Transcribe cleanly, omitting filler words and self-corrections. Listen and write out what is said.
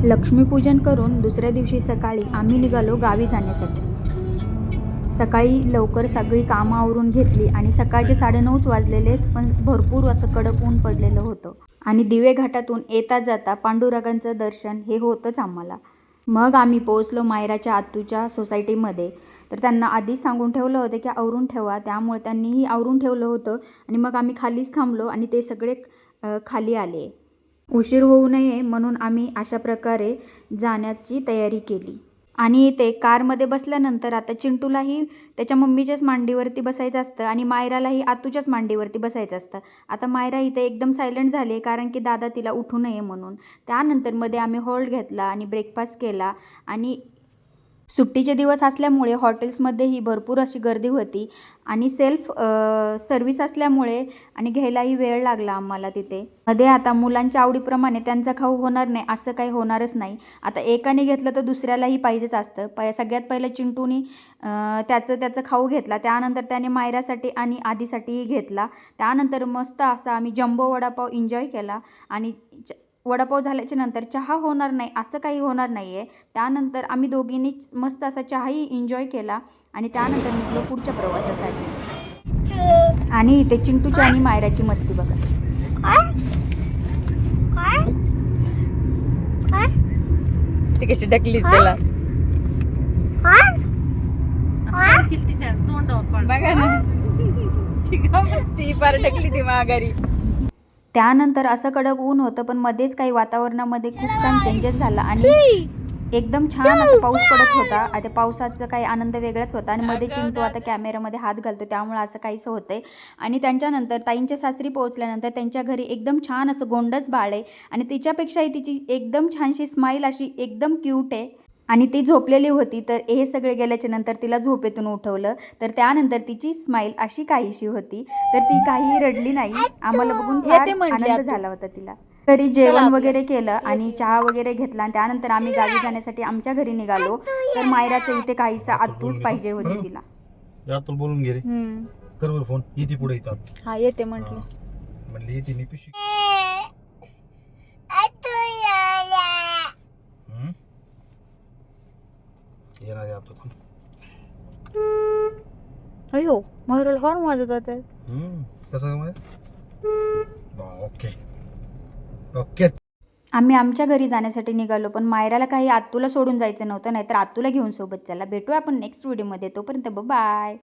लक्ष्मीपूजन करून दुसऱ्या दिवशी सकाळी आम्ही निघालो गावी जाण्यासाठी. सकाळी लवकर सगळी कामं आवरून घेतली आणि सकाळचे 9:30 वाजलेले, पण भरपूर असं कडक ऊन पडलेलं होतं आणि दिवे घाटातून येता जाता पांडुरंगाचं दर्शन हे होतंच आम्हाला. मग आम्ही पोहोचलो मायराच्या आत्तूच्या सोसायटीमध्ये. तर त्यांना आधीच सांगून ठेवलं होतं की आवरून ठेवा, त्यामुळे त्यांनीही आवरून ठेवलं होतं आणि मग आम्ही खालीच थांबलो आणि ते सगळे खाली आले. उशीर होऊ नये म्हणून आम्ही अशा प्रकारे जाण्याची तयारी केली. आणि ते कारमध्ये बसल्यानंतर आता चिंटूलाही त्याच्या मम्मीच्याच मांडीवरती बसायचं असतं आणि मायरालाही आतूच्याच मांडीवरती बसायचं असतं. आता मायरा इथे एकदम सायलेंट झाली, कारण की दादा तिला उठू नये म्हणून. त्यानंतर मध्ये आम्ही हॉल्ट घेतला आणि ब्रेकफास्ट केला. आणि सुट्टीचे दिवस असल्यामुळे हॉटेल्समध्येही भरपूर अशी गर्दी होती आणि सेल्फ सर्विस असल्यामुळे आणि घ्यायलाही वेळ लागला आम्हाला तिथे. मध्ये आता मुलांच्या आवडीप्रमाणे त्यांचा खाऊ होणार नाही असं काही होणारच नाही. आता एकाने घेतलं तर दुसऱ्यालाही पाहिजेच असतं. सगळ्यात पहिलं चिंटूनी त्याचं खाऊ घेतला. त्यानंतर त्याने मायरासाठी आणि आधीसाठीही घेतला. त्यानंतर मस्त असा आम्ही जम्बो वडापाव एन्जॉय केला. आणि वडापाव झाल्याच्या नंतर चहा होणार नाही असं काही होणार नाही आहे. त्यानंतर आम्ही दोघींनी मस्त असा चहाही एन्जॉय केला आणि त्यानंतर निघलो पुढच्या प्रवासासाठी. आणि इथे चिंटूची आणि मायराची मस्ती बघा. ती कशी ढकली त्याला बघा ना, ती फार ढकली ती माघारी. त्यानंतर असं कडक ऊन होतं, पण मध्येच काही वातावरणामध्ये खूप छान चेंजेस झाला आणि एकदम छान असं पाऊस पडत होता. आता पावसाचा काही आनंद वेगळाच होता. आणि मध्ये चिंटू आता कॅमेऱ्यामध्ये हात घालतो, त्यामुळे असं काहीसं होतंय. आणि त्यांच्यानंतर ताईंच्या सासरी पोहोचल्यानंतर त्यांच्या घरी एकदम छान असं गोंडस बाळ आहे आणि तिच्यापेक्षाही तिची एकदम छानशी स्माईल अशी एकदम क्यूट आहे. आणि ती झोपलेली होती, तर हे सगळे गेल्याच्या नंतर तिला झोपेतून उठवलं. तर त्यानंतर तिची स्माईल अशी काहीशी होती, तर ती काही रडली नाही. आम्हाला बघून फार आनंद झाला होता तिला. घरी जेवण वगैरे केलं आणि चहा वगैरे घेतला आणि त्यानंतर आम्ही गावी जाण्यासाठी आमच्या घरी निघालो. तर मायराचं इथे काहीसा आत्तूच पाहिजे होती तिला. यातून बोलून घे रे. कर बर फोन. येते पुढे येतात. हा येते म्हटलं. म्हणले येते मी पिशवी. येणार यातो थांब. अयो मोहरल हॉर्न वाजत होते. कसं काय? Okay okay. आम्ही आमच्या घरी जाण्यासाठी निघालो, पण मायराला काही आत्तूला सोडून जायचं नव्हतं, नाहीतर आत्तूला घेऊन सोबत चला. भेटूया आपण नेक्स्ट व्हिडिओमध्ये. तोपर्यंत बाय.